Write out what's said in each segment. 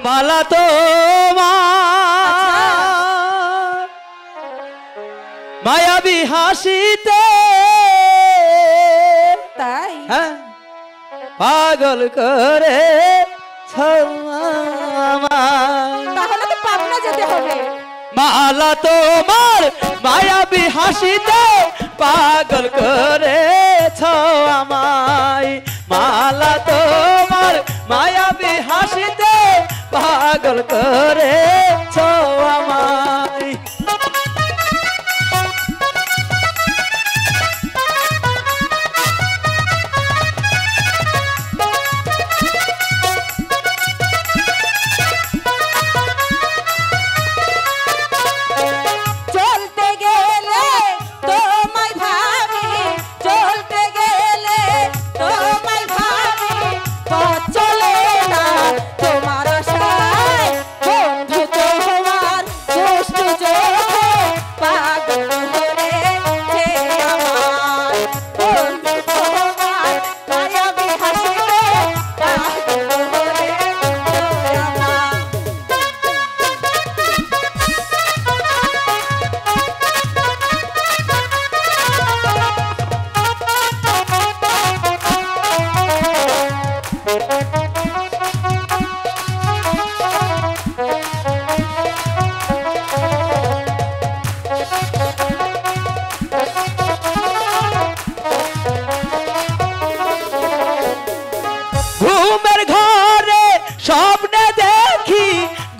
মালা তো মায়াবী হাসিতে তাই হ্যাঁ পাগল করে তাহলে তো পাবনা যেতে হবে। মালা তোমার মায়াবী হাসিতে পাগল করেছ আমায়। মালা তোমার মায়াবী হাসিতে পাগল করেছ আমায়। স্বপ্নে দেখি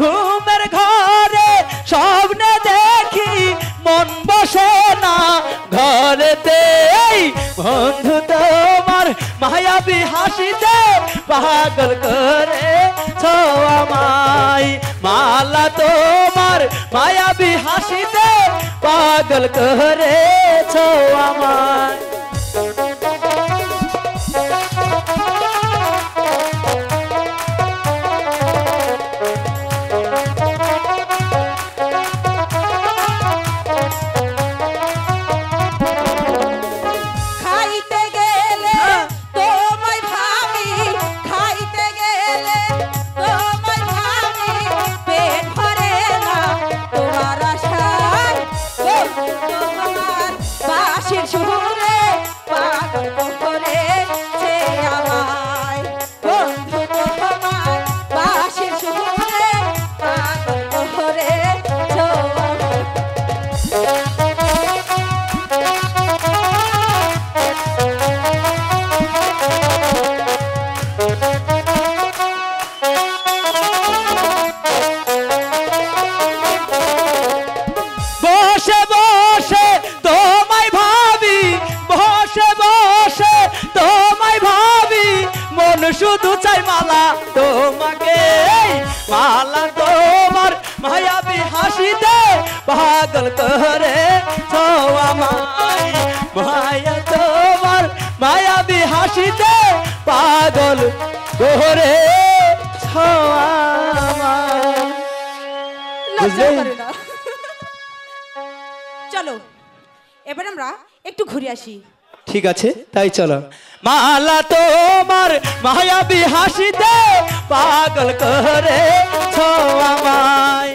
ঘুমের ঘরে স্বপ্নে দেখি মন বসে না ঘরেতে। বন্ধু তোমার মায়াবী হাসিতে পাগল করেছ আমায়। মালা তোমার মায়াবী হাসিতে পাগল করেছ আমায়। বসে বসে তোমায় ভাবি, বসে বসে তোমায় ভাবি, মন শুধু চাই মালা তোমাকে। মালা তোমার মায়াবী হাসিতে পাগল করেছ আমায়। মায়া তোমার মায়াবী হাসিতে পাগল করেছ আমায়। চলো এবার আমরা একটু ঘুরে আসি। ঠিক আছে তাই চলো। মালা তোমার মায়াবী হাসিতে পাগল করেছ আমায়।